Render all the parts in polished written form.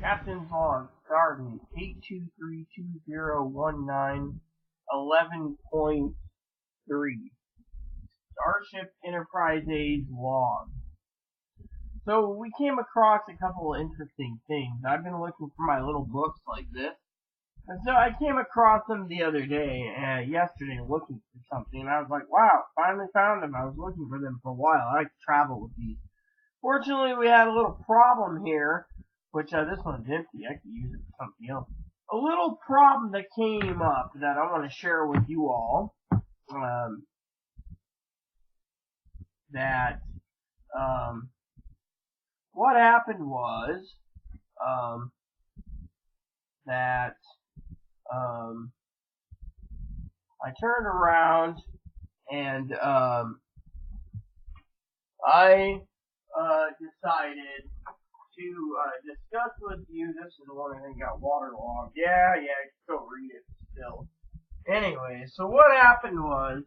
Captain's log, Stardate, 823201911.3. Starship Enterprise Age log. So we came across a couple of interesting things. I've been looking for my little books like this. And so I came across them the other day, yesterday, looking for something, and I was like, wow, finally found them. I was looking for them for a while. I like to travel with these. Fortunately, we had a little problem here, which this one's empty. I could use it for something else. A little problem that came up that I want to share with you all. What happened was that I turned around and I decided to discuss with you. This is the one I think got waterlogged. Yeah, I can still read it still. Anyway, so what happened was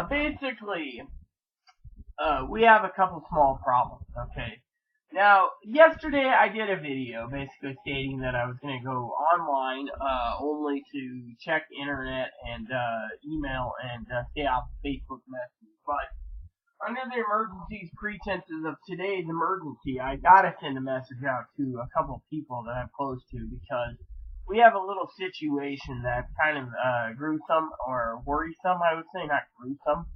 basically we have a couple small problems. Okay. Now, yesterday I did a video basically stating that I was going to go online only to check internet and email and stay off Facebook Messenger. But under the emergency's pretenses of today's emergency, I got to send a message out to a couple of people that I'm close to because we have a little situation that's kind of gruesome or worrisome, I would say, not gruesome,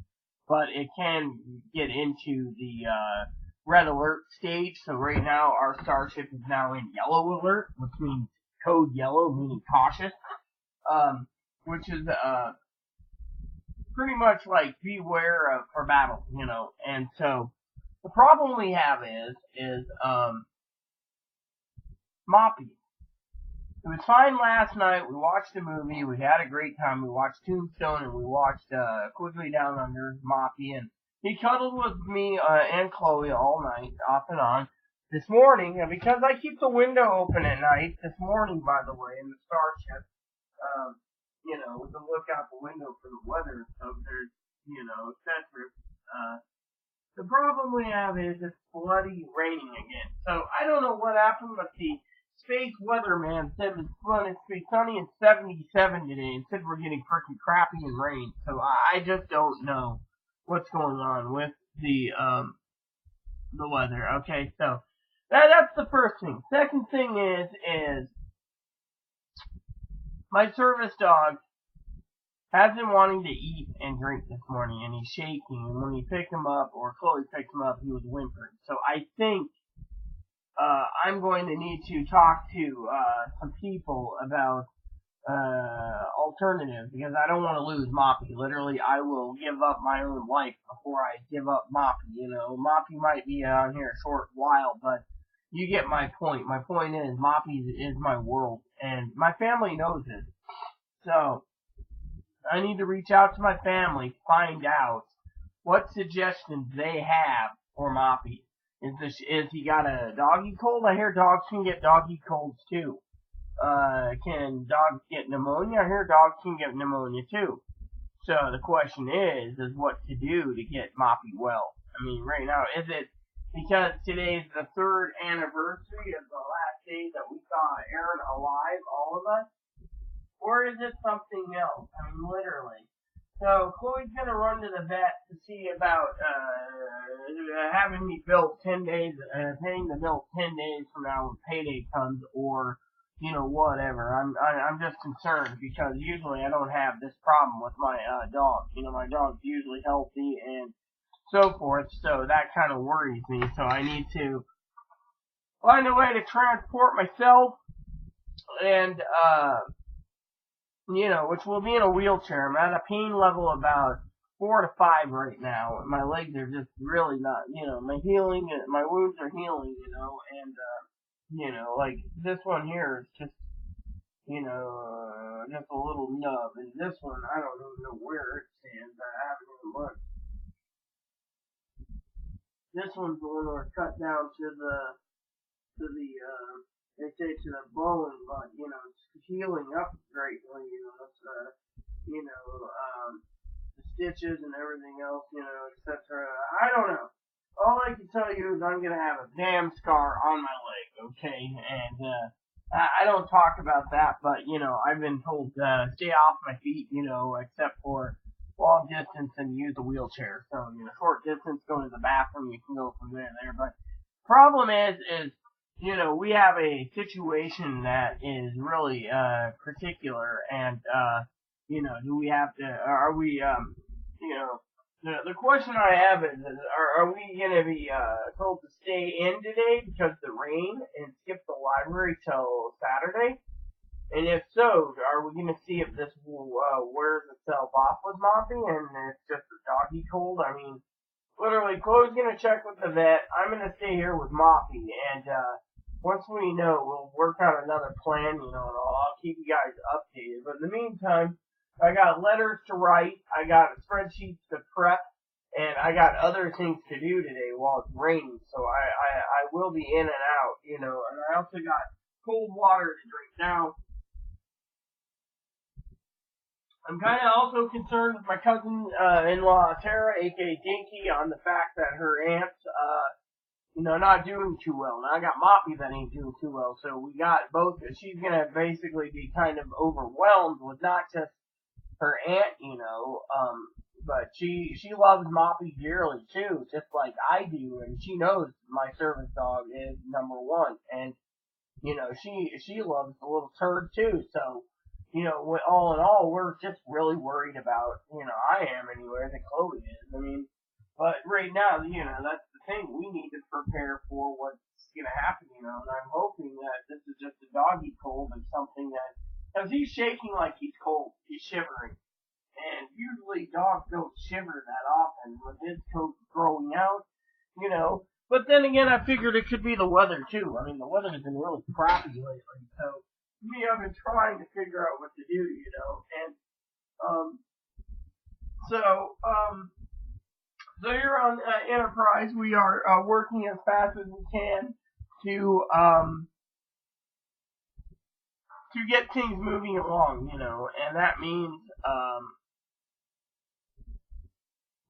but it can get into the red alert stage. So right now our starship is now in yellow alert, which means code yellow, meaning cautious, which is pretty much like beware of for battle, And so the problem we have is Moppy. It was fine last night. We watched a movie. We had a great time. We watched Tombstone and we watched Quigley Down Under, Moppy, and he cuddled with me and Chloe all night, off and on. This morning, and because I keep the window open at night, this morning, by the way, in the starship, we can look out the window for the weather, so there's, etc. The problem we have is it's bloody raining again. So I don't know what happened, but the space weatherman said it's going to be sunny and 77 today, and said we're getting freaking crappy and rain. So I just don't know what's going on with the weather. Okay, so that's the first thing. Second thing is my service dog has been wanting to eat and drink this morning, and he's shaking. And when we pick him up, or Chloe picked him up, he was whimpering. So I think I'm going to need to talk to some people about alternatives, because I don't want to lose Moppy. Literally, I will give up my own life before I give up Moppy. Moppy might be on here a short while, but you get my point. My point is, Moppy is my world, and my family knows it. So I need to reach out to my family, find out what suggestions they have for Moppy. Is he got a doggy cold? I hear dogs can get doggy colds too. Can dogs get pneumonia? I hear dogs can get pneumonia too. So the question is what to do to get Moppy well. I mean, right now, is it because today's the 3rd anniversary of the last day that we saw Aaron alive, all of us? Or is it something else? I mean, literally. So Chloe's gonna run to the vet to see about having me billed 10 days, paying the bill 10 days from now when payday comes, or whatever. I'm just concerned because usually I don't have this problem with my dog. My dog's usually healthy and so forth. So that kind of worries me. So I need to find a way to transport myself and which will be in a wheelchair. I'm at a pain level about 4 to 5 right now. My legs are just really not, my wounds are healing, and, like this one here is just, just a little nub. And this one, I don't even know where it stands. I haven't even looked. This one's the one where it's cut down to they say to the bone, but, it's healing up greatly, it's, the stitches and everything else, etc. I don't know. all I can tell you is I'm gonna have a damn scar on my leg, okay? And I don't talk about that, but I've been told stay off my feet, except for long distance and use a wheelchair. So short distance, go to the bathroom, you can go from there. But problem is we have a situation that is really particular, and do we have to? Are we you know the question I have is are we going to be told to stay in today because of the rain and skip the library till Saturday? And if so, are we going to see if this wears itself off with Moppy and it's just a doggy cold? I mean, literally, Chloe's going to check with the vet. I'm going to stay here with Moppy. And once we know, we'll work out another plan, and I'll keep you guys updated. But in the meantime, I got letters to write, I got spreadsheets to prep, and I got other things to do today while it's raining. So I will be in and out, and I also got cold water to drink. Now, I'm kind of also concerned with my cousin-in-law, Tara, aka Dinky, on the fact that her aunt's, not doing too well. Now, I got Moppy that ain't doing too well, so we got both. She's going to basically be kind of overwhelmed with not just her aunt, but she loves Moppy dearly too, just like I do, and she knows my service dog is number one, and she loves the little turd too. So all in all, we're just really worried about I am anyway, that Chloe is. I mean, but right now, that's the thing. We need to prepare for what's gonna happen, and I'm hoping that this is just a doggy cold and something that. Because he's shaking like he's cold. He's shivering. And usually dogs don't shiver that often with his coat growing out, But then again, I figured it could be the weather too. I mean, the weather has been really crappy lately. So, I've been trying to figure out what to do, And, um, so, um, so here on Enterprise, we are working as fast as we can to get things moving along, and that means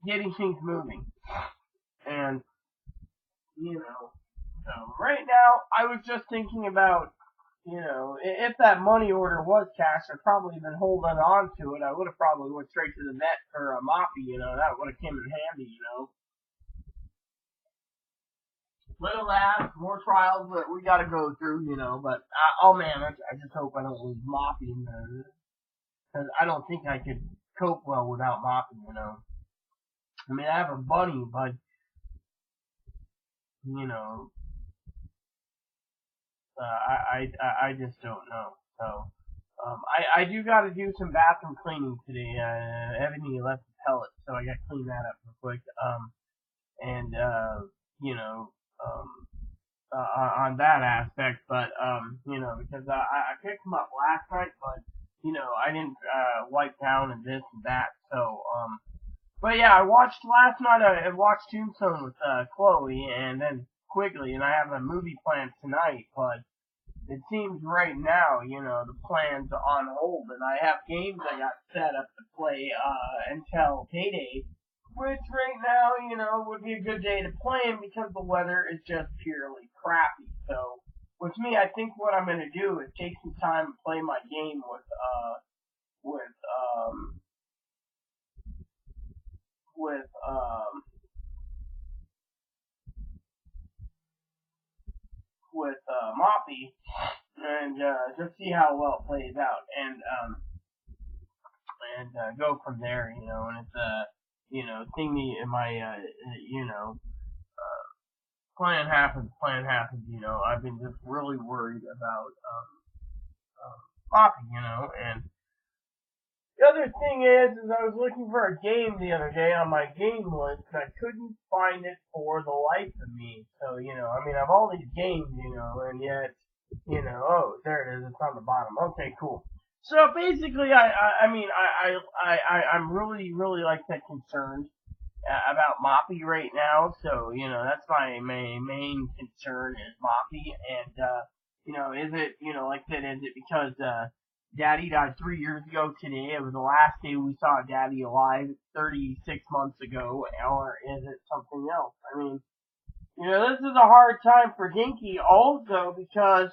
getting things moving. And so right now I was just thinking about, if that money order was cashed, I'd probably been holding on to it. I would have probably went straight to the vet for a Moppy, that would have came in handy, Little ass, more trials that we got to go through, But oh man, I just hope I don't lose Moppy because I don't think I could cope well without Moppy, I mean, I have a bunny, but you know, I just don't know. So I do got to do some bathroom cleaning today. Ebony left the pellet, so I got to clean that up real quick. And you know, on that aspect, but because I picked him up last night, but I didn't wipe down and this and that, so but yeah, I watched last night. I watched Tombstone with Chloe and then Quigley, and I have a movie planned tonight, but it seems right now, the plan's on hold, and I have games I got set up to play until payday, which right now, would be a good day to play 'em because the weather is just purely crappy. So, with me, I think what I'm gonna do is take some time to play my game with with Moppy and just see how well it plays out and go from there. And it's thingy in my plan happens. I've been just really worried about Moppy. And the other thing is I was looking for a game the other day on my game list, and I couldn't find it for the life of me. So, I mean, I have all these games, and yet, oh, there it is, it's on the bottom. Okay, cool. So basically, I'm really, really like that concerned about Moppy right now. So, that's my main concern is Moppy, and is it, like I said, is it because Daddy died 3 years ago today? It was the last day we saw Daddy alive 36 months ago, or is it something else? I mean, You know, this is a hard time for Dinky also because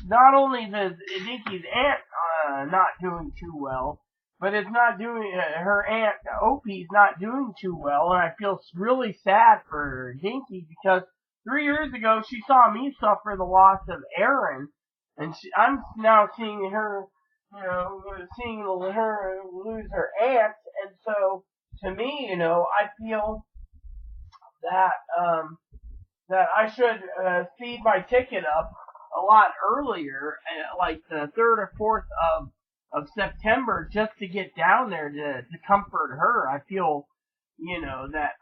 not only does Dinky's aunt not doing too well, but it's not doing her aunt Opie's not doing too well, and I feel really sad for Dinky because 3 years ago she saw me suffer the loss of Aaron, and I'm now seeing her, seeing her lose her aunt, and so to me, I feel that that I should speed my ticket up a lot earlier, like the 3rd or 4th of September, just to get down there to comfort her. I feel, that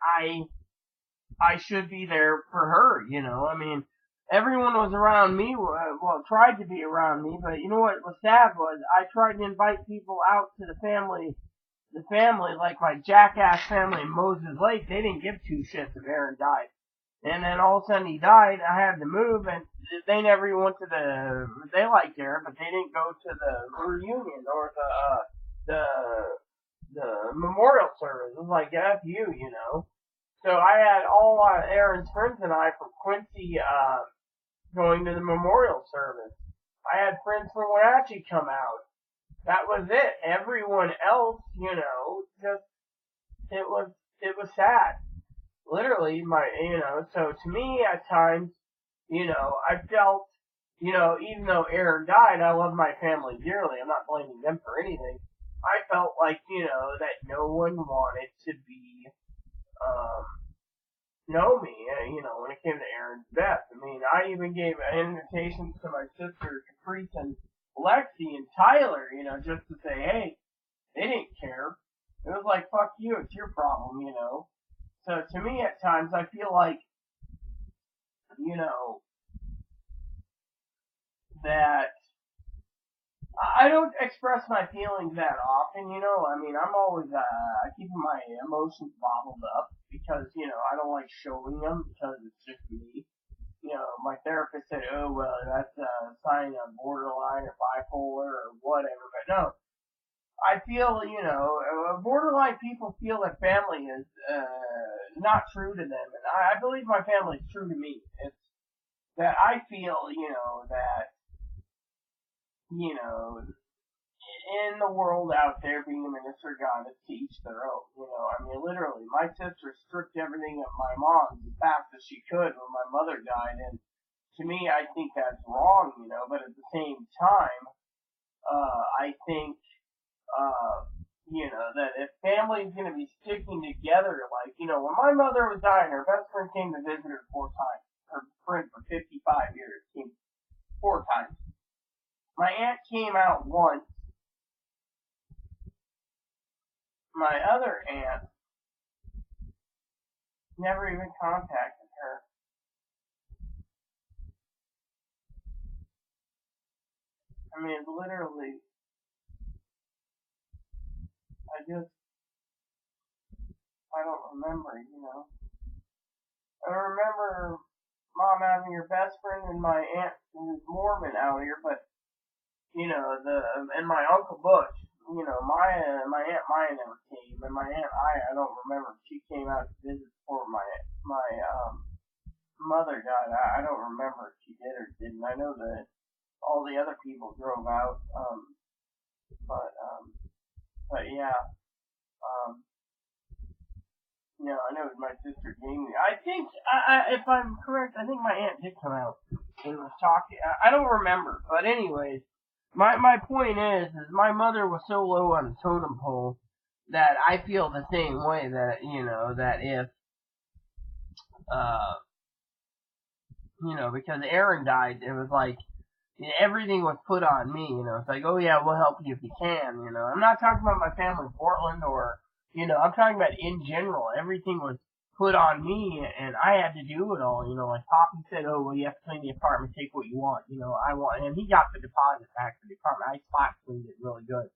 I should be there for her. I mean, everyone was around me. Well, tried to be around me, but you know what was sad was I tried to invite people out to the family. The family, like my jackass family in Moses Lake, they didn't give two shits if Aaron died. And then all of a sudden he died. I had to move, and they never even went to the. They liked Aaron, but they didn't go to the reunion or the memorial service. It was like F you. So I had all Aaron's friends and I from Quincy going to the memorial service. I had friends from Wenatchee come out. That was it. Everyone else, just it was sad. Literally, so to me at times, I felt, even though Aaron died, I love my family dearly. I'm not blaming them for anything. I felt like, that no one wanted to know me, when it came to Aaron's death. I mean, I even gave invitations to my sister Caprice and Lexi and Tyler, just to say, hey, they didn't care. It was like, fuck you, it's your problem. So to me, at times, I feel like, that I don't express my feelings that often. I mean, I'm always keeping my emotions bottled up because, I don't like showing them because it's just me. My therapist said, oh, well, that's a sign of borderline or bipolar or whatever. But no, I feel, borderline people feel that family is not true to them, and I believe my family is true to me. It's that I feel, that, in the world out there, being a minister of God is to each their own. I mean, literally, my sister stripped everything of my mom as fast as she could when my mother died, and to me, I think that's wrong, but at the same time, I think that if family's going to be sticking together, like, when my mother was dying, her best friend came to visit her 4 times. Her friend for 55 years came 4 times. My aunt came out once. My other aunt never even contacted her. I mean, literally, I don't remember, I remember mom having her best friend and my aunt who's Mormon out here, but, and my Uncle Butch, my Aunt Maya never came, and my Aunt I don't remember if she came out to visit before my mother died. I don't remember if she did or didn't. I know that all the other people drove out, but, but yeah, um, I know my sister Jamie. I think, if I'm correct, I think my aunt did come out and was talking. I don't remember, but anyways, my point is my mother was so low on the totem pole that I feel the same way that that if uh because Aaron died, it was like everything was put on me. It's like, oh yeah, we'll help you if you can. I'm not talking about my family in Portland or I'm talking about in general. Everything was put on me, and I had to do it all. Like Poppy said, oh well, you have to clean the apartment, take what you want. I want, and he got the deposit back for the apartment. I spot cleaned it really good,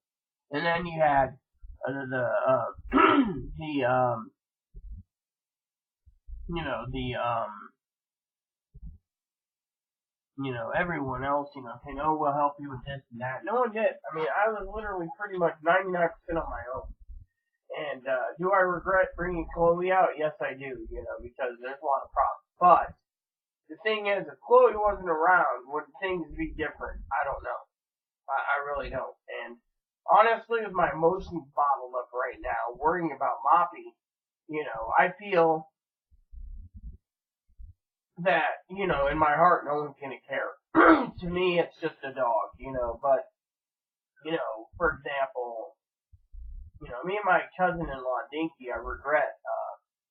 and then you had the the everyone else, saying, oh, we'll help you with this and that. No one did. I mean, I was literally pretty much 99% on my own. And do I regret bringing Chloe out? Yes, I do, because there's a lot of problems. But the thing is, if Chloe wasn't around, would things be different? I don't know. I really don't. And honestly, with my emotions bottled up right now, worrying about Moppy, I feel that, in my heart, no one's gonna care. To me, it's just a dog, but, for example, me and my cousin-in-law, Dinky, I regret,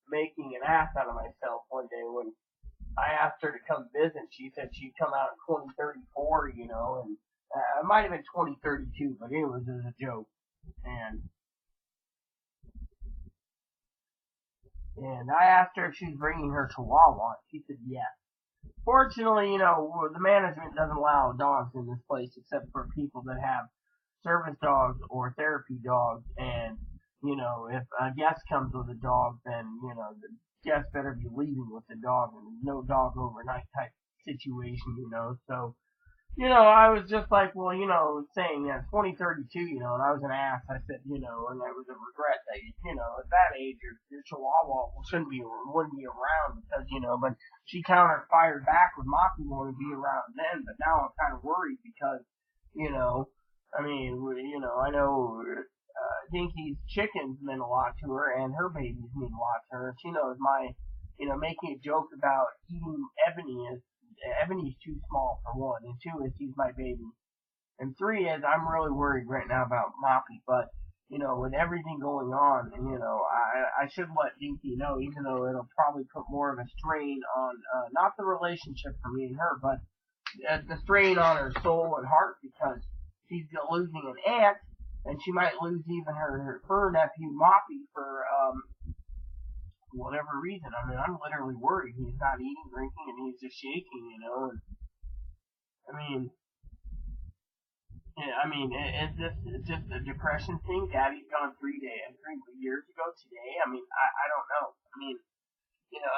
making an ass out of myself one day when I asked her to come visit. She said she'd come out in 2034, and it might have been 2032, but it was as a joke. And I asked her if she was bringing her Chihuahua. She said yes. Fortunately, the management doesn't allow dogs in this place except for people that have service dogs or therapy dogs. And, if a guest comes with a dog, then, the guest better be leaving with the dog, and there's no dog overnight type situation, So, I was just like, well, saying 2032, and I was an ass. I said, and I was a regret that, at that age, your Chihuahua wouldn't be around because, but she fired back with Moppy wanting to be around then, but now I'm kind of worried because, I know, Dinky's chickens meant a lot to her, and her babies mean a lot to her. She knows making a joke about eating Ebony's too small for one, and two is he's my baby, and three is I'm really worried right now about Moppy, but with everything going on, I should let Dinky know, even though it'll probably put more of a strain on not the relationship for me and her, but the strain on her soul and heart because she's losing an aunt, and she might lose even her nephew Moppy for whatever reason. I'm literally worried. He's not eating, drinking, and he's just shaking, And, it's just a depression thing. Daddy's gone 3 years ago today. I don't know.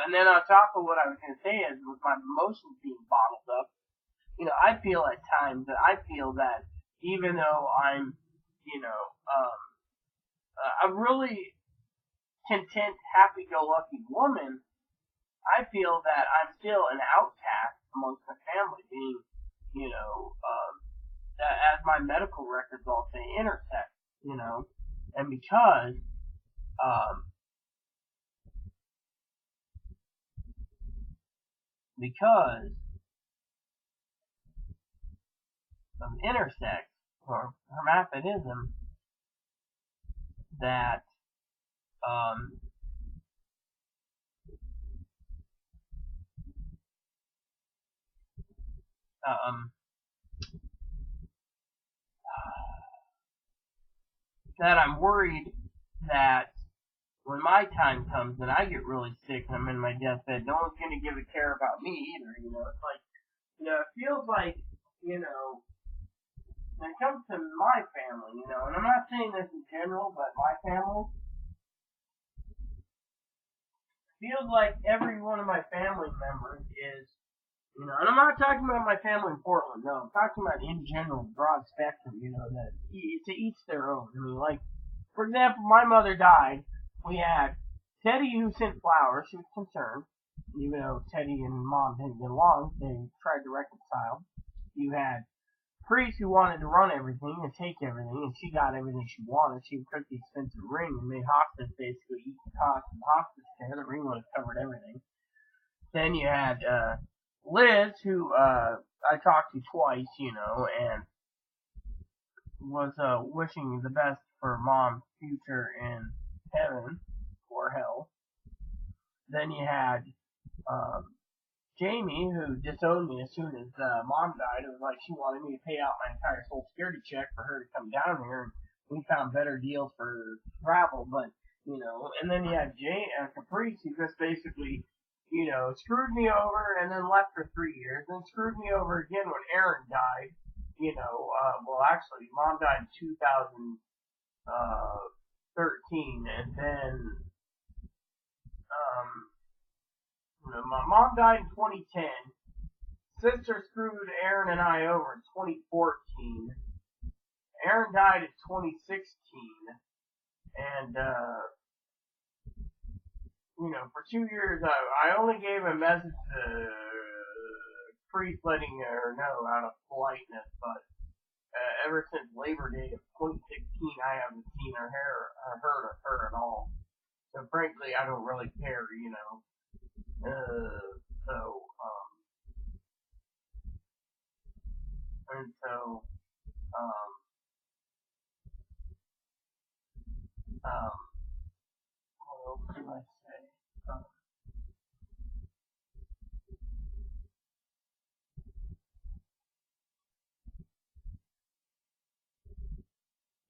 And then on top of what I was going to say is with my emotions being bottled up, I feel at times that even though I'm, a really content, happy-go-lucky woman, I feel that I'm still an outcast amongst my family, being, as my medical records all say, intersex, and because of intersex or hermaphroditism, that um, um, that I'm worried that when my time comes and I get really sick and I'm in my deathbed, no one's gonna give a care about me either. It's like, it feels like, when it comes to my family, and I'm not saying this in general, but my family feels like every one of my family members is, and I'm not talking about my family in Portland, no, I'm talking about in general, broad spectrum, that to each their own. Like, for example, my mother died. We had Teddy who sent flowers. She was concerned, even though Teddy and Mom didn't get along. They tried to reconcile. You had Priest who wanted to run everything and take everything, and she got everything she wanted. She took the expensive ring and made Hospice basically eat the cost of Hospice care. The ring would have covered everything. Then you had Liz, who I talked to twice, and was wishing the best for Mom's future in heaven or hell. Then you had Jamie, who disowned me as soon as Mom died. It was like she wanted me to pay out my entire Social Security check for her to come down here, and we found better deals for travel, but, and then you had Caprice, who just basically, screwed me over and then left for 3 years, and screwed me over again when Aaron died. Well, actually, Mom died in 2013, and then, my mom died in 2010. Sister screwed Aaron and I over in 2014. Aaron died in 2016, and For 2 years, I only gave a message to priest letting her know out of politeness, but ever since Labor Day of 2016, I haven't seen her hair or heard of her at all. So frankly, I don't really care. So, and so, um, um, what else do I say? Um,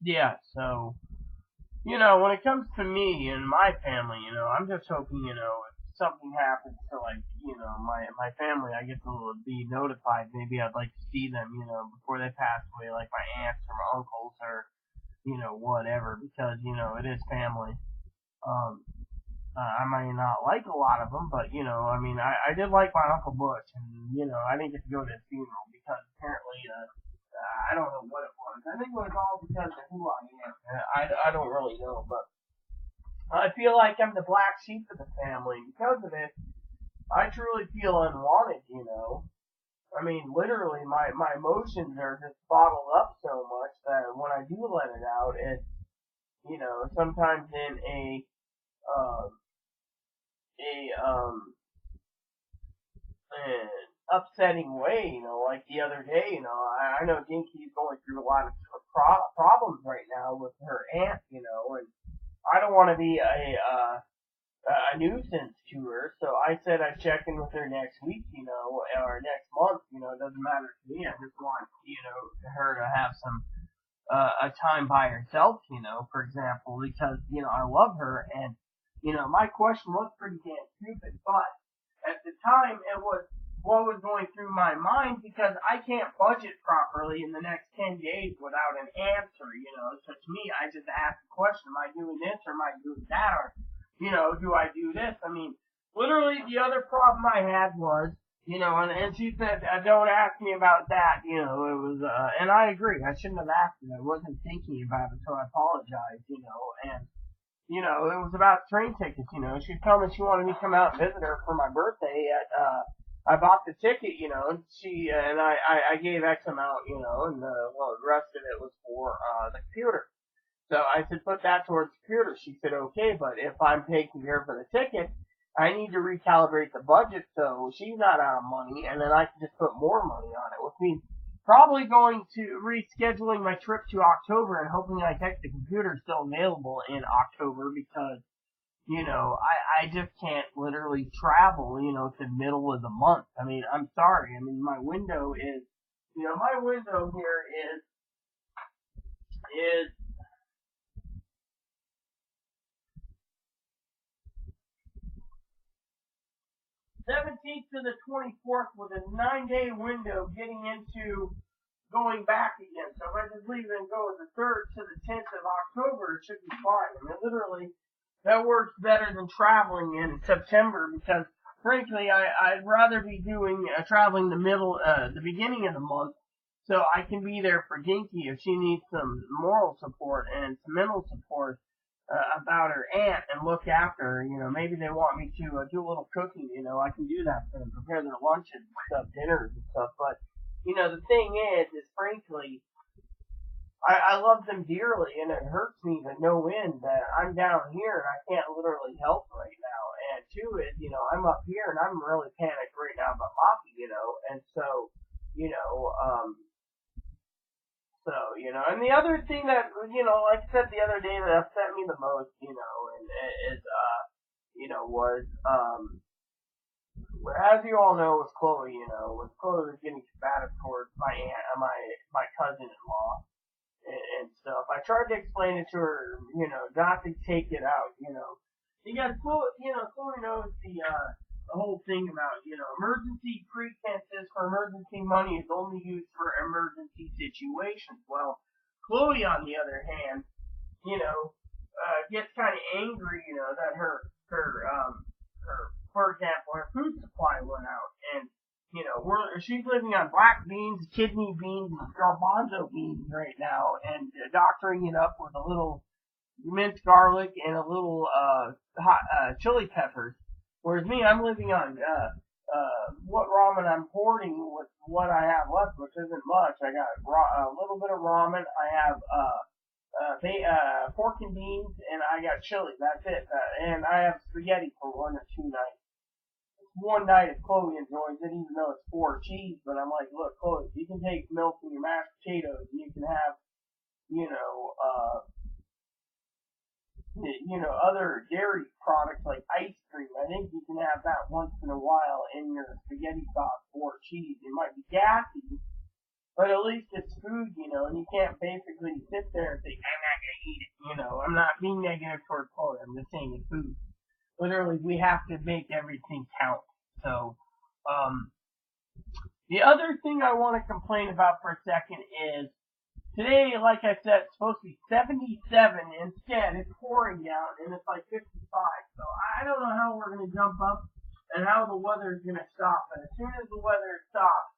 yeah, so, when it comes to me and my family, I'm just hoping, if something happens to my family, I get to be notified. Maybe I'd like to see them, before they pass away, like my aunts or my uncles or, whatever, because, it is family. Um, I might not like a lot of them, but, I mean, I did like my Uncle Butch, and, I didn't get to go to his funeral because apparently, I don't know what it was. I think it was all because of who I am. I don't really know, but I feel like I'm the black sheep of the family. Because of it, I truly feel unwanted. I mean, literally, my emotions are just bottled up so much that when I do let it out, it's, sometimes in um, a an upsetting way, like the other day, I know Dinky's going through a lot of problems right now with her aunt, and I don't want to be a nuisance to her, so I said I'd check in with her next week, or next month, it doesn't matter to me. I just want, her to have some a time by herself, for example, because I love her, and my question was pretty damn stupid, but at the time it was what was going through my mind because I can't budget properly in the next 10 days without an answer. So to me, I just asked the question: Am I doing this or am I doing that, or do I do this? I mean, literally, the other problem I had was and she said, don't ask me about that, it was, and I agree, I shouldn't have asked it, I wasn't thinking about it, so I apologized, and, it was about train tickets, she'd come and she wanted me to come out and visit her for my birthday I bought the ticket, and I gave X amount, and, the rest of it was for, the computer. So I said, put that towards the computer. She said, okay, but if I'm taking care for the ticket, I need to recalibrate the budget so she's not out of money, and then I can just put more money on it, which means probably going to rescheduling my trip to October and hoping I check the computer still available in October because, I just can't literally travel, to the middle of the month. I mean, I'm sorry. I mean, my window here is 17th to the 24th with a 9-day window getting into going back again. So if I just leave it and go the 3rd to the 10th of October, it should be fine. I mean, literally, that works better than traveling in September because, frankly, I'd rather be doing traveling the beginning of the month, so I can be there for Dinky if she needs some moral support and some mental support about her aunt and look after her. Maybe they want me to do a little cooking. I can do that for them, prepare their lunches and stuff, dinners and stuff. But the thing is frankly, I love them dearly, and it hurts me to no end that I'm down here and I can't literally help right now. And two is, I'm up here and I'm really panicked right now about Moppy, and so, you know, um, and the other thing that, like I said the other day that upset me the most, and is, was, as you all know, with Chloe, with Chloe was getting combative towards my aunt, my cousin-in-law, and stuff. I tried to explain it to her, not to take it out, because Chloe knows the whole thing about, emergency pretenses for emergency money is only used for emergency situations. Well, Chloe, on the other hand, gets kind of angry, that for example, her food supply went out, and she's living on black beans, kidney beans, and garbanzo beans right now, and doctoring it up with a little minced garlic, and a little hot chili peppers. Whereas me, I'm living on what ramen I'm hoarding with what I have left, which isn't much. I got a little bit of ramen. I have pork and beans, and I got chili. That's it. And I have spaghetti for 1 or 2 nights. One night if Chloe enjoys it, even though it's 4 cheese. But I'm like, look, Chloe, you can take milk in your mashed potatoes, and you can have, you know, other dairy products like ice cream. I think you can have that once in a while in your spaghetti sauce or cheese. It might be gassy, but at least it's food, and you can't basically sit there and say, I'm not going to eat it. I'm not being negative towards Chloe. I'm just saying it's food. Literally, we have to make everything count. So, the other thing I want to complain about for a second is today, like I said, it's supposed to be 77. Instead, it's pouring down, and it's like 55. So I don't know how we're going to jump up and how the weather is going to stop. But as soon as the weather stops,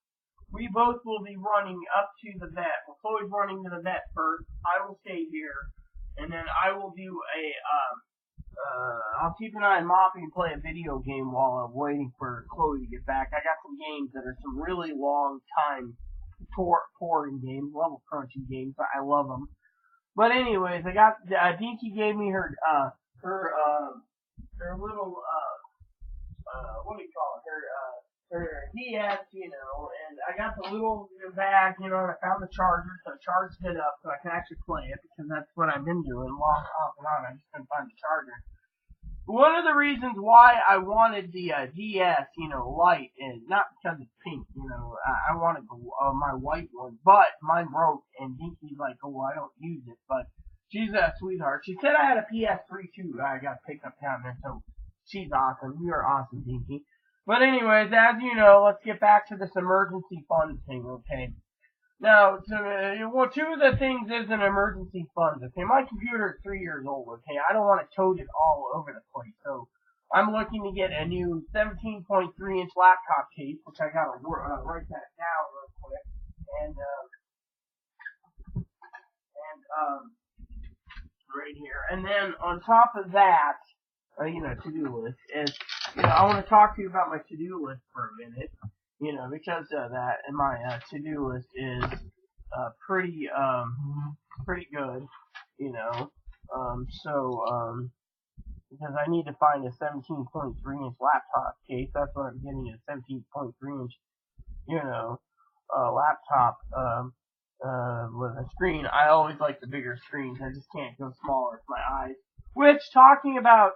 we both will be running up to the vet. Well, Chloe's running to the vet first. I will stay here, and then I will do I'll keep an eye on Moppy and play a video game while I'm waiting for Chloe to get back. I got some games that are some really long time pouring games, level crunching games. I love them. But anyways, I got Dinky gave me her little what do you call it? Her DS, and I got the little bag, and I found the charger, so I charged it up so I can actually play it, because that's what I've been doing, long off and on. I just couldn't find the charger. One of the reasons why I wanted the DS, light, and not because it's pink, I wanted my white one, but mine broke, and Dinky's like, oh, well, I don't use it, but she's a sweetheart. She said I had a PS3 too. I got picked up down there, so she's awesome. You are awesome, Dinky. But anyways, as you know, let's get back to this emergency fund thing, okay? Now, two of the things is an emergency fund, okay? My computer is 3 years old, okay? I don't want to tote it all over the place, so I'm looking to get a new 17.3-inch laptop case, which I gotta write that down real quick, and right here. And then on top of that, to-do list is, I want to talk to you about my to-do list for a minute, because that, and my to-do list is pretty good, because I need to find a 17.3-inch laptop case. That's what I'm getting, a 17.3-inch, laptop with a screen. I always like the bigger screens. I just can't go smaller with my eyes. Which, talking about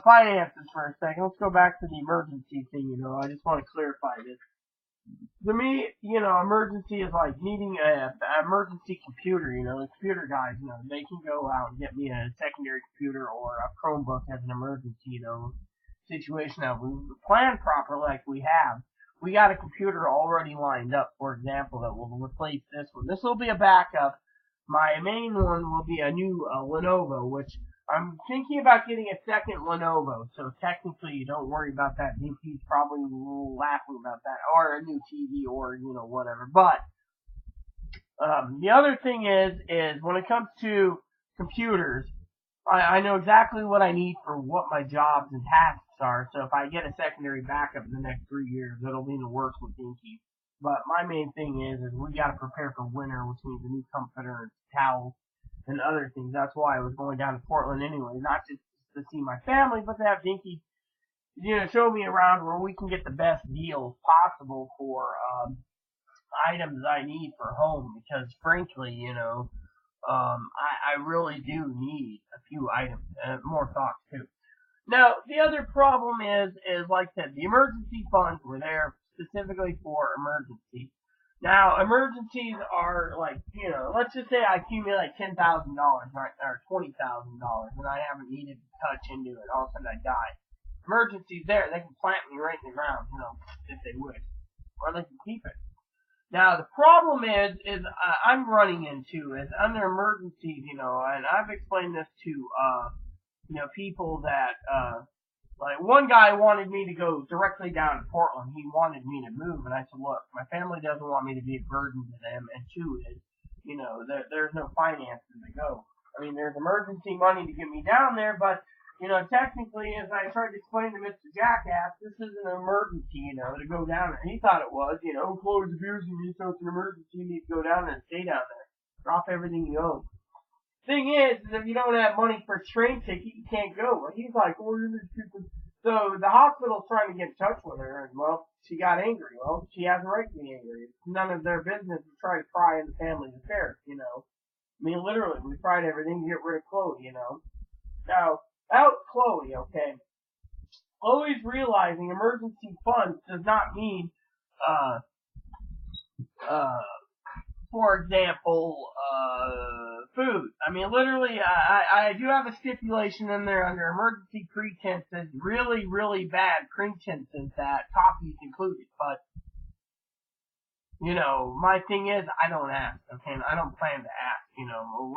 finances for a second, let's go back to the emergency thing, I just want to clarify this. To me, emergency is like needing an emergency computer, the computer guys, they can go out and get me a secondary computer or a Chromebook as an emergency, situation that we plan proper like we have. We got a computer already lined up, for example, that will replace this one. This will be a backup. My main one will be a new Lenovo, which I'm thinking about getting a second Lenovo, so technically don't worry about that. DP's probably laughing about that, or a new TV, or, whatever. But, the other thing is when it comes to computers, I know exactly what I need for what my jobs and tasks are, so if I get a secondary backup in the next 3 years, it'll mean to work with Dinky. But my main thing is we gotta prepare for winter, which means a new comforter and towels and other things. That's why I was going down to Portland anyway, not just to see my family, but to have Dinky, show me around where we can get the best deals possible for items I need for home. Because frankly, I really do need a few items, more thoughts too. Now, the other problem is like I said, the emergency funds were there specifically for emergency. Now, emergencies are like, let's just say I accumulate $10,000, right, or $20,000, and I haven't needed to touch into it. All of a sudden I die. Emergencies there, they can plant me right in the ground, if they wish, or they can keep it. Now, the problem is I'm running into is under emergencies, and I've explained this to, people that, like, one guy wanted me to go directly down to Portland. He wanted me to move, and I said, look, my family doesn't want me to be a burden to them, and two is, there's no finances to go. I mean, there's emergency money to get me down there, but, technically, as I tried to explain to Mr. Jackass, this is an emergency, to go down there. He thought it was, Chloe's abusing me, so it's an emergency, you need to go down there and stay down there. Drop everything you own. Thing is if you don't have money for a train ticket, you can't go. Well, he's like, oh, you're stupid. So the hospital's trying to get in touch with her, and, well, she got angry. Well, she has a right to be angry. It's none of their business to try to pry into family's affairs, I mean, literally, we tried everything to get rid of Chloe, Now, out Chloe, okay? Chloe's realizing emergency funds does not mean, for example, food. I mean, literally, I do have a stipulation in there under emergency pretenses, really, really bad pretenses that coffee is included, but, my thing is, I don't ask, okay? I don't plan to ask,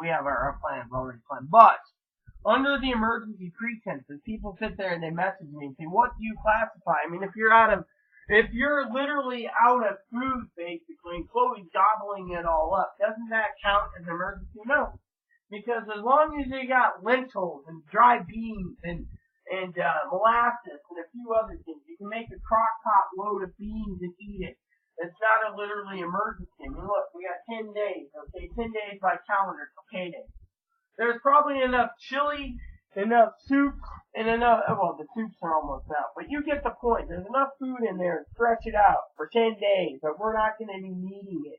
we have our plans already planned, but, under the emergency pretenses, people sit there and they message me and say, what do you classify? I mean, if you're literally out of food, basically, and Chloe's gobbling it all up, doesn't that count as emergency? No. Because as long as you got lentils and dry beans and molasses and a few other things, you can make a crock pot load of beans and eat it. It's not a literally emergency. I mean, look, we got 10 days, okay? 10 days by calendar, it's okay day. There's probably enough chili, enough soup, and enough, well, the soups are almost out, but you get the point. There's enough food in there to stretch it out for 10 days, but we're not going to be needing it.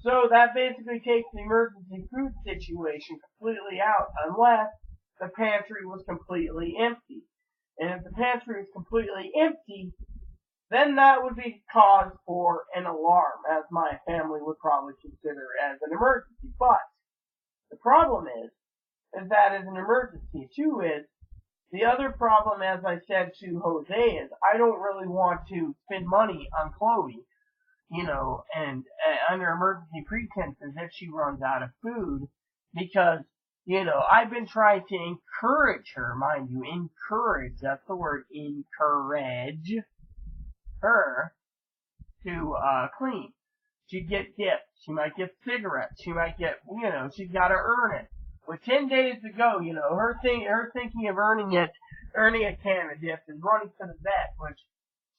So that basically takes the emergency food situation completely out, unless the pantry was completely empty. And if the pantry was completely empty, then that would be cause for an alarm, as my family would probably consider as an emergency. But the problem is that as an emergency. Two is, the other problem, as I said to Jose, is I don't really want to spend money on Chloe, and under emergency pretenses if she runs out of food, because, I've been trying to encourage her, mind you, that's the word, encourage her to clean. She'd get dips, she might get cigarettes, she might get, she's got to earn it. With 10 days to go, her thinking of earning a can of dips is running to the vet, which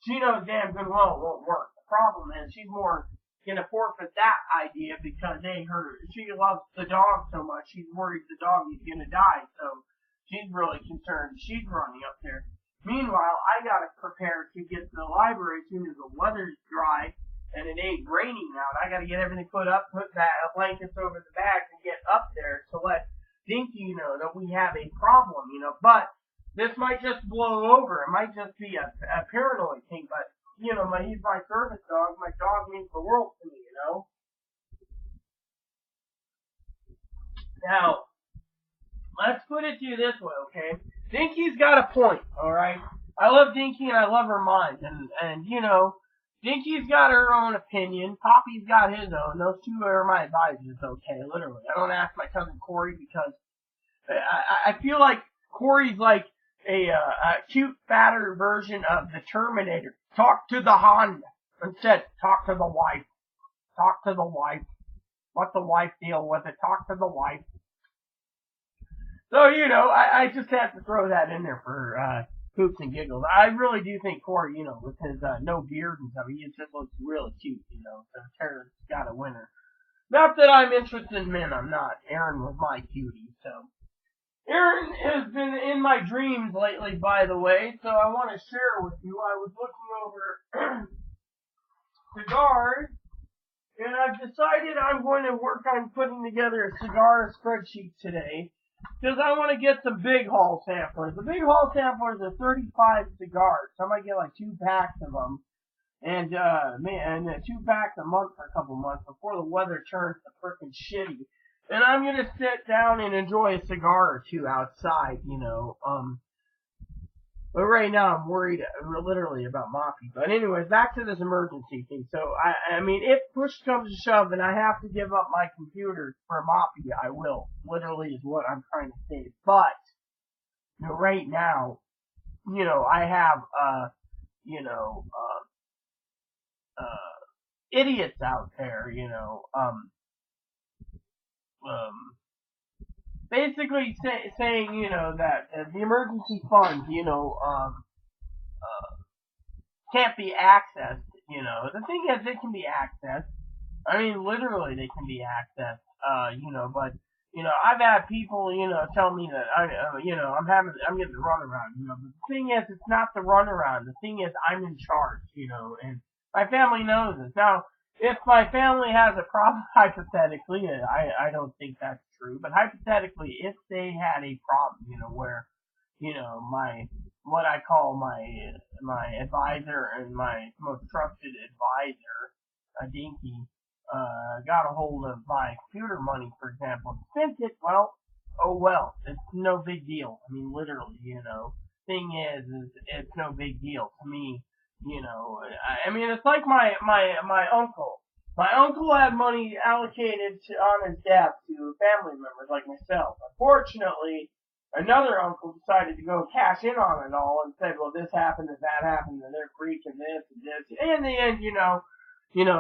she knows damn good well it won't work. The problem is she's more gonna forfeit that idea because she loves the dog so much, she's worried the dog is gonna die, so she's really concerned. She's running up there. Meanwhile, I gotta prepare to get to the library as soon as the weather's dry and it ain't raining out. I gotta get everything put up, put that blankets over the bags, and get up there to let Dinky know that we have a problem, but this might just blow over. It might just be a paranoid thing, but, he's my service dog. My dog means the world to me, Now, let's put it to you this way, okay? Dinky's got a point, alright? I love Dinky and I love her mind, and Dinky's got her own opinion. Poppy's got his own. Those two are my advisors, okay, literally. I don't ask my cousin Corey because I feel like Corey's like a cute, fatter version of the Terminator. Talk to the Honda. Instead, talk to the wife. Talk to the wife. Let the wife deal with it. Talk to the wife. So, I just have to throw that in there for poops and giggles. I really do think Corey, with his no beard and stuff, he just looks really cute, so Tara's got a winner. Not that I'm interested in men, I'm not. Aaron was my cutie, so. Aaron has been in my dreams lately, by the way, so I want to share with you. I was looking over cigars, and I've decided I'm going to work on putting together a cigar spreadsheet today, because I want to get some big haul samplers. The big haul samplers are 35 cigars, so I might get like 2 packs of them, and 2 packs a month for a couple months before the weather turns to frickin' shitty. And I'm gonna sit down and enjoy a cigar or two outside, But right now I'm worried literally about Moppy. But anyways, back to this emergency thing. So, I mean, if push comes to shove and I have to give up my computer for Moppy, I will. Literally is what I'm trying to say. But, right now, I have, idiots out there, basically saying, that the emergency funds, can't be accessed. The thing is, they can be accessed. I mean, literally, they can be accessed. But I've had people, tell me that I'm getting the runaround. But the thing is, it's not the runaround. The thing is, I'm in charge. And my family knows this. Now, if my family has a problem, hypothetically, I don't think that's true, but hypothetically, if they had a problem, where, my what I call my advisor and my most trusted advisor, Dinky, got a hold of my computer money, for example, and spent it, well, oh well, it's no big deal. I mean, literally, thing is it's no big deal to me. I mean, it's like my uncle. My uncle had money allocated on his death to family members like myself. Unfortunately, another uncle decided to go cash in on it all and said, well, this happened and that happened and they're freaking this and this. And in the end,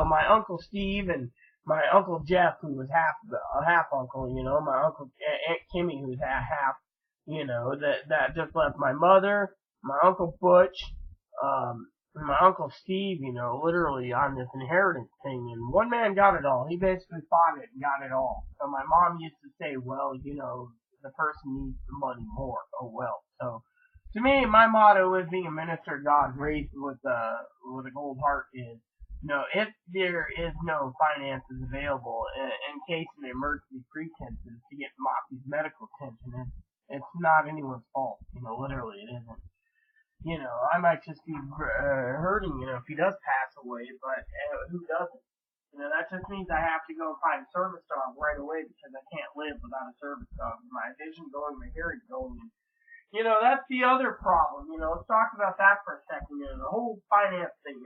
my uncle Steve and my uncle Jeff, who was half uncle, my uncle Aunt Kimmy, who's half, that just left my mother, my uncle Butch, and my uncle Steve, literally on this inheritance thing. And one man got it all. He basically fought it and got it all. So my mom used to say, well, the person needs the money more. Oh well. So to me, my motto is being a minister of God, raised with a gold heart is, if there is no finances available in case of emergency pretenses to get Moppy's medical attention, it's not anyone's fault. Literally, it isn't. I might just be hurting, if he does pass away, but who doesn't? That just means I have to go find a service dog right away because I can't live without a service dog. My vision going, my hearing going. That's the other problem. Let's talk about that for a second. The whole finance thing.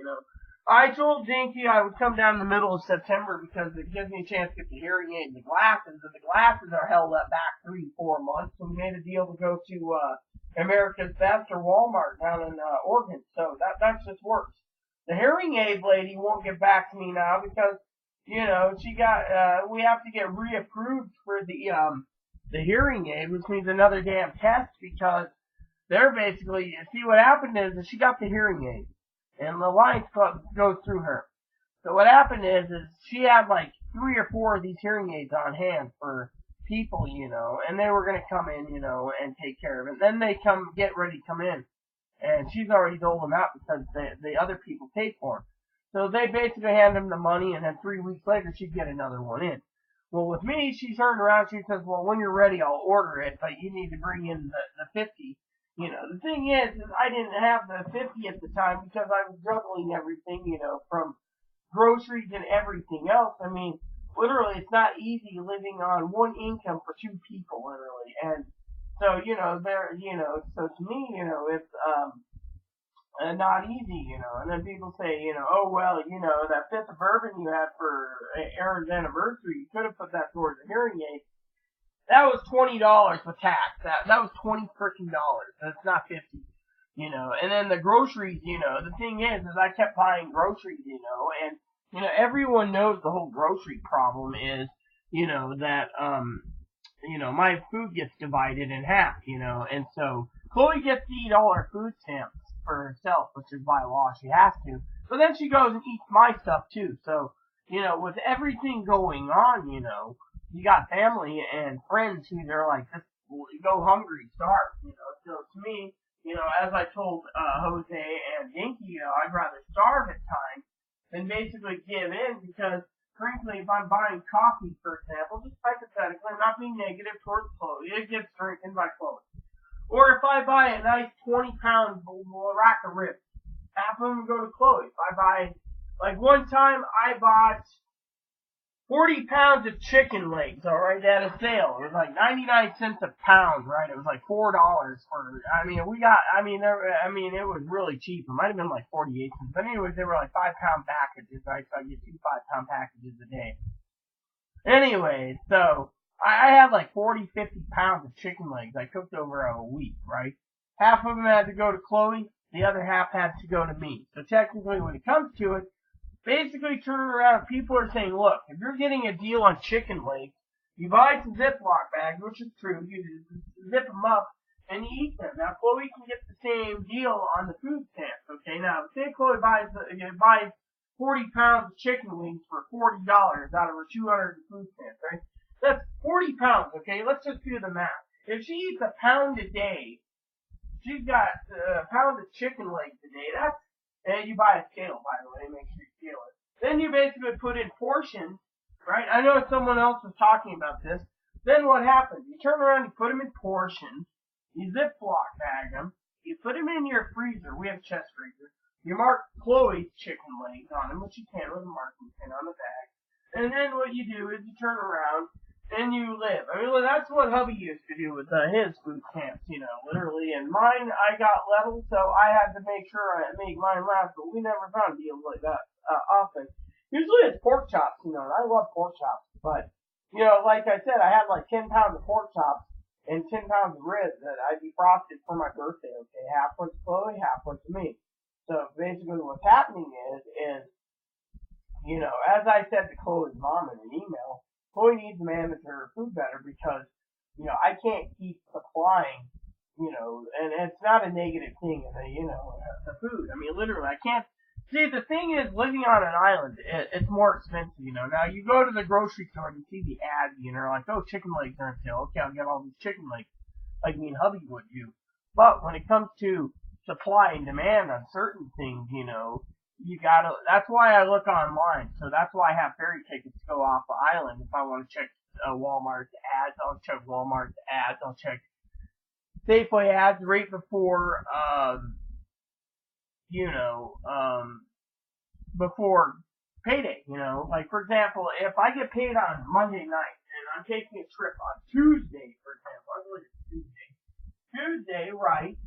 I told Dinky I would come down in the middle of September because it gives me a chance to get the hearing aid and the glasses. And the glasses are held up back 3-4 months. So we made a deal to go to America's Best or Walmart down in Oregon. So that just works. The hearing aid lady won't get back to me now because, she got, we have to get reapproved for the hearing aid, which means another damn test because they're basically, see what happened is that she got the hearing aid and the lines goes through her. So what happened is she had like 3 or 4 of these hearing aids on hand for people, and they were going to come in, and take care of it. Then they get ready to come in. And she's already doled them out because the other people paid for them. So they basically hand them the money, and then 3 weeks later, she'd get another one in. Well, with me, she turned around, she says, well, when you're ready, I'll order it, but you need to bring in the 50. The thing is I didn't have the 50 at the time because I was juggling everything, from groceries and everything else. I mean, literally, it's not easy living on one income for 2 people, literally. And so, so to me, it's, not easy, And then people say, oh, well, that 5th of bourbon you had for Aaron's anniversary, you could have put that towards a hearing aid. That was $20 with tax. That was $20 freaking dollars. That's not 50. And then the groceries, the thing is I kept buying groceries, and, everyone knows the whole grocery problem is, that, my food gets divided in half, and so Chloe gets to eat all her food stamps for herself, which is by law, she has to, but then she goes and eats my stuff too, so, with everything going on, you got family and friends who they're like, just go hungry, starve, so to me, as I told, Jose and Dinky, I'd rather starve at times than basically give in because frankly, if I'm buying coffee, for example, just hypothetically, I'm not being negative towards Chloe. It gets drinking by Chloe. Or if I buy a nice 20-pound rack of ribs, half of them go to Chloe. If I buy, like one time, I bought 40 pounds of chicken legs, alright, at a sale. It was like 99 cents a pound, right? It was like $4 for, it was really cheap. It might have been like 48 cents. But anyways, they were like 5-pound packages, right? So I get 2 5-pound packages a day. Anyway, so I had like 40, 50 pounds of chicken legs I cooked over a week, right? Half of them had to go to Chloe, the other half had to go to me. So technically, when it comes to it, basically turning around, people are saying, look, if you're getting a deal on chicken legs, You buy some Ziploc bags, which is true. You zip them up and you eat them. Now, Chloe can get the same deal on the food stamps. Okay, now say Chloe buys 40 pounds of chicken wings for $40 out of her 200 food stamps, right? That's 40 pounds. Okay, let's just do the math. If she eats a pound a day, she's got a pound of chicken legs a day. And you buy a scale, by the way, make sure you scale it. Then you basically put in portions, right? I know someone else was talking about this. Then what happens? You turn around, you put them in portions, you Ziploc bag them, you put them in your freezer. We have a chest freezer. You mark Chloe's chicken legs on them, which you can with a marking pin on the bag. And then what you do is you turn around and you live. I mean, that's what hubby used to do with his food stamps, literally. And mine, I got levels, so I had to make sure I make mine last, but we never found deals like that often. Usually it's pork chops, and I love pork chops, but, like I said, I had like 10 pounds of pork chops and 10 pounds of ribs that I defrosted for my birthday, okay? Half went to Chloe, half went to me. So basically what's happening is, as I said to Chloe's mom in an email, Chloe needs to manage her food better because, I can't keep supplying, and it's not a negative thing in the food. I mean, literally, I can't. See, the thing is, living on an island, it's more expensive, Now, you go to the grocery store and you see the ads, like, oh, chicken legs are on sale. Okay, I'll get all these chicken legs, like me and hubby would do. But when it comes to supply and demand on certain things, that's why I look online. So that's why I have ferry tickets to go off the island. If I want to check Walmart's ads, I'll check Walmart's ads. I'll check Safeway ads right before, before payday, Like, for example, if I get paid on Monday night and I'm taking a trip on Tuesday, for example, I believe it's Tuesday. Tuesday, right,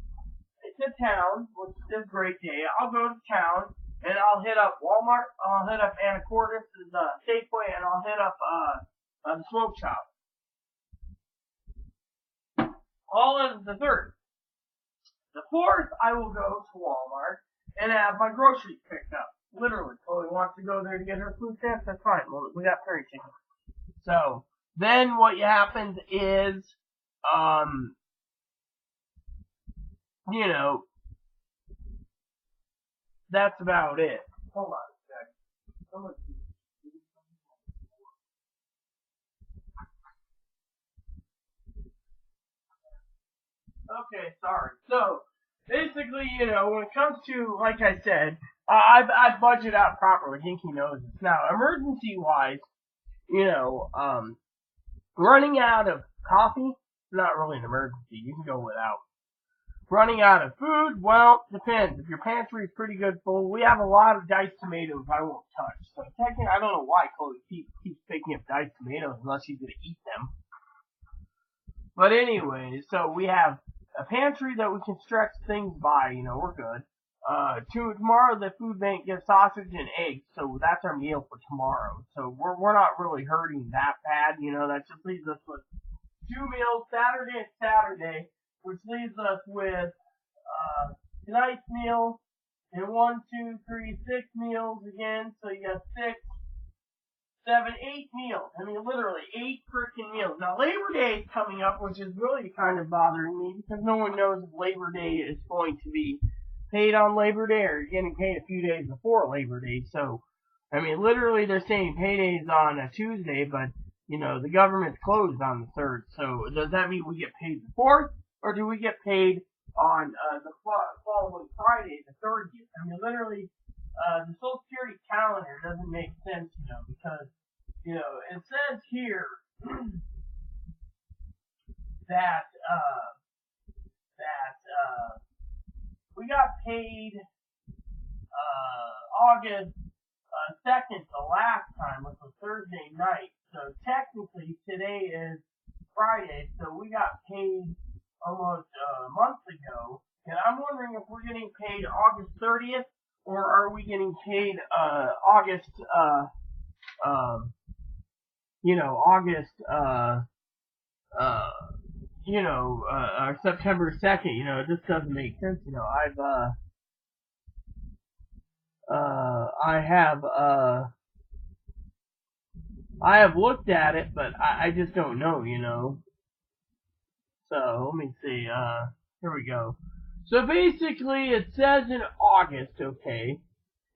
it's a town, which is a great day. I'll go to town. And I'll hit up Walmart, I'll hit up Anacortes' Safeway, and I'll hit up the smoke shop. All of the third. The fourth, I will go to Walmart and have my groceries picked up. Literally, Chloe wants to go there to get her food stamps, that's fine. Well, we got ferry tickets. So, then what happens is, that's about it. Hold on a second. Okay, sorry. So, basically, when it comes to, like I said, I budget out properly. Hinky knows this. Now, emergency-wise, running out of coffee, not really an emergency. You can go without. Running out of food, well, depends. If your pantry is pretty good full, we have a lot of diced tomatoes I won't touch. So technically, I don't know why Chloe keeps picking up diced tomatoes unless she's going to eat them. But anyway, so we have a pantry that we can stretch things by, we're good. Tomorrow the food bank gives sausage and eggs, so that's our meal for tomorrow. So we're not really hurting that bad, that just leaves us with 2 meals, Saturday and Saturday, which leaves us with tonight's meal and 1, 2, 3, 6 meals again. So you got 6, 7, 8 meals. I mean, literally 8 freaking meals. Now Labor Day is coming up, which is really kind of bothering me because no one knows if Labor Day is going to be paid on Labor Day or getting paid a few days before Labor Day. So, I mean, literally they're saying paydays on a Tuesday, but the government's closed on the 3rd. So does that mean we get paid the 4th? Or do we get paid on the following Friday, the 30th? I mean, literally, the Social Security calendar doesn't make sense, because, it says here that we got paid August 2nd the last time, which was Thursday night. So technically, today is Friday, so we got paid almost a month ago, and I'm wondering if we're getting paid August 30th, or are we getting paid August, September 2nd, it just doesn't make sense, I have looked at it, but I just don't know, So, let me see, here we go. So basically, it says in August, okay,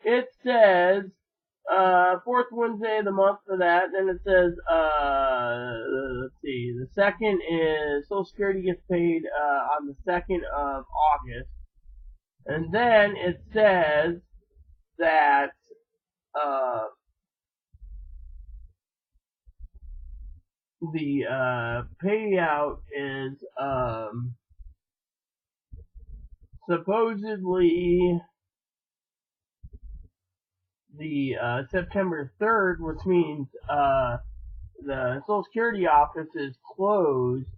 it says, fourth Wednesday of the month for that. Then it says, let's see, the second is Social Security gets paid, on the 2nd of August. And then it says that, the, payout is, supposedly the September 3rd, which means the Social Security office is closed.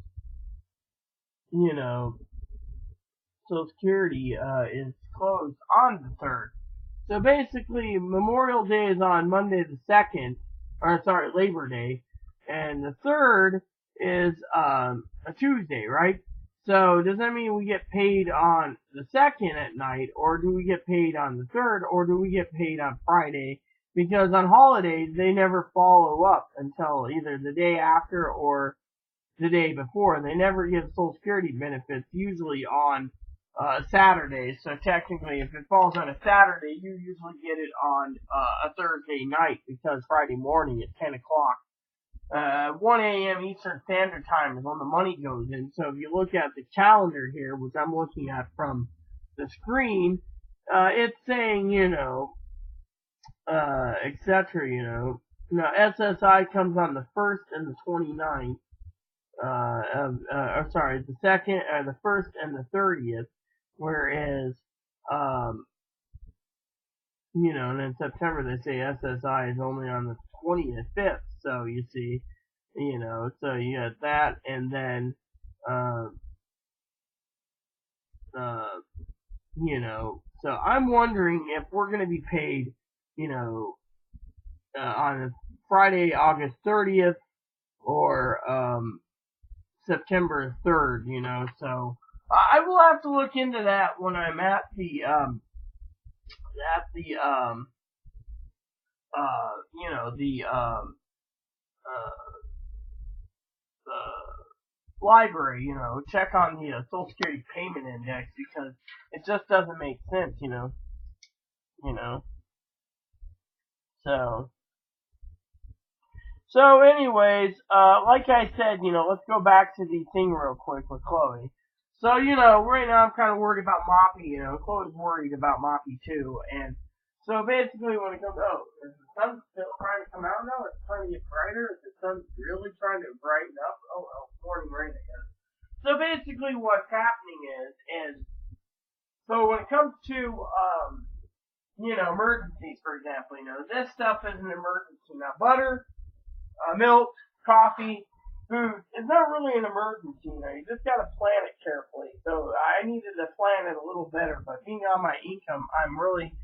Social Security is closed on the 3rd. So basically, Memorial Day is on Monday the 2nd, or sorry, Labor Day, and the 3rd is a Tuesday, right? So does that mean we get paid on the 2nd at night, or do we get paid on the 3rd, or do we get paid on Friday? Because on holidays, they never follow up until either the day after or the day before. They never give Social Security benefits, usually on Saturday. So technically, if it falls on a Saturday, you usually get it on a Thursday night, because Friday morning at 10 o'clock. 1 a.m. Eastern Standard Time is when the money goes in. So if you look at the calendar here, which I'm looking at from the screen, it's saying, etc., Now, SSI comes on the 1st and the 29th, the 2nd, the 1st and the 30th, whereas, and in September they say SSI is only on the 25th, so you see, so you got that, and then, so I'm wondering if we're going to be paid, on Friday, August 30th, or, September 3rd, so I will have to look into that when I'm at the library, check on the Social Security Payment Index, because it just doesn't make sense, So anyways, like I said, let's go back to the thing real quick with Chloe. So, right now I'm kind of worried about Moppy, Chloe's worried about Moppy too, and so basically when it comes, is the sun still trying to come out now? It's trying to get brighter? Is the sun really trying to brighten up? Oh, well, morning rain, I guess. So basically what's happening is, so when it comes to, emergencies, for example, this stuff is an emergency. Now, butter, milk, coffee, food, it's not really an emergency, you just gotta plan it carefully. So I needed to plan it a little better, but being on my income, I'm really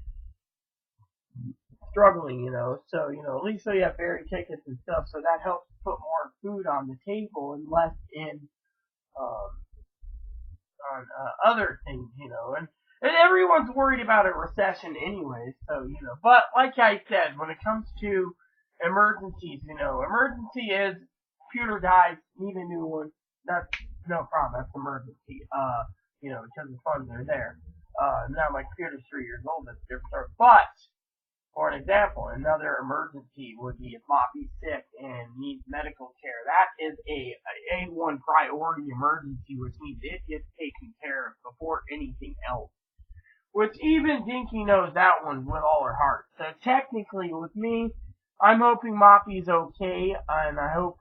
struggling, so, at least so you have ferry tickets and stuff, so that helps put more food on the table and less in, on other things, and everyone's worried about a recession anyway, so, but like I said, when it comes to emergencies, emergency is computer dies, need a new one. That's no problem. That's emergency. Because the funds are there. Now my computer's 3 years old. That's a different story. But for an example, another emergency would be if Moppy's sick and needs medical care. That is a A1 priority emergency, which means it gets taken care of before anything else. Which even Dinky knows that one with all her heart. So technically, with me, I'm hoping Moppy's okay, and I hope,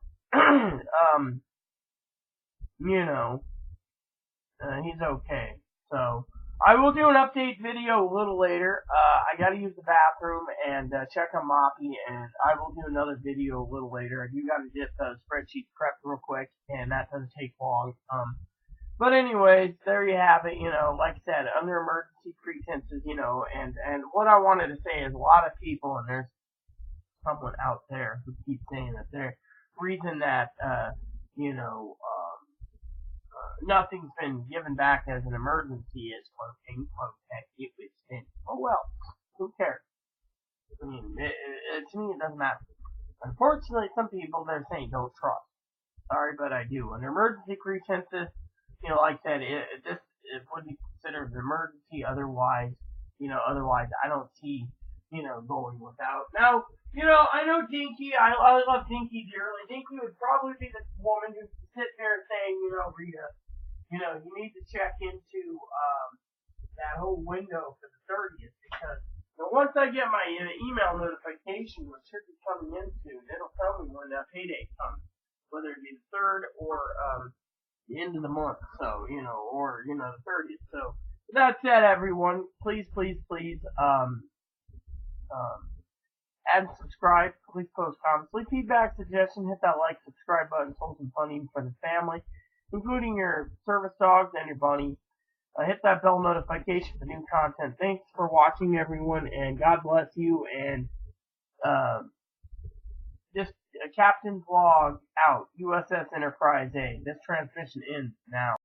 he's okay. So, I will do an update video a little later. I gotta use the bathroom and check on Moppy, and I will do another video a little later. I do gotta get the spreadsheet prepped real quick, and that doesn't take long. But anyways, there you have it, like I said, under emergency pretenses, and what I wanted to say is a lot of people, and there's someone out there who keeps saying that the reason that, nothing's been given back as an emergency is, quote, unquote, that it was spent. Oh well, who cares? I mean, to me it doesn't matter. Unfortunately, some people they're saying don't trust. Sorry, but I do. An emergency crew census, like I said, it would be considered an emergency. Otherwise, I don't see, going without. Now, I know Dinky. I love Dinky dearly. Dinky would probably be the woman who sit there saying, Rita, you need to check into that whole window for the 30th because once I get my email notification, which should be coming in soon, it'll tell me when that payday comes, whether it be the 3rd or the end of the month. So or the 30th. So with that said, everyone, please, add and subscribe. Please post comments, leave feedback, suggestions, hit that like, subscribe button, something funny for the family, including your service dogs and your bunnies. Hit that bell notification for new content. Thanks for watching, everyone, and God bless you. And just Captain's Log out. USS Enterprise A. This transmission ends now.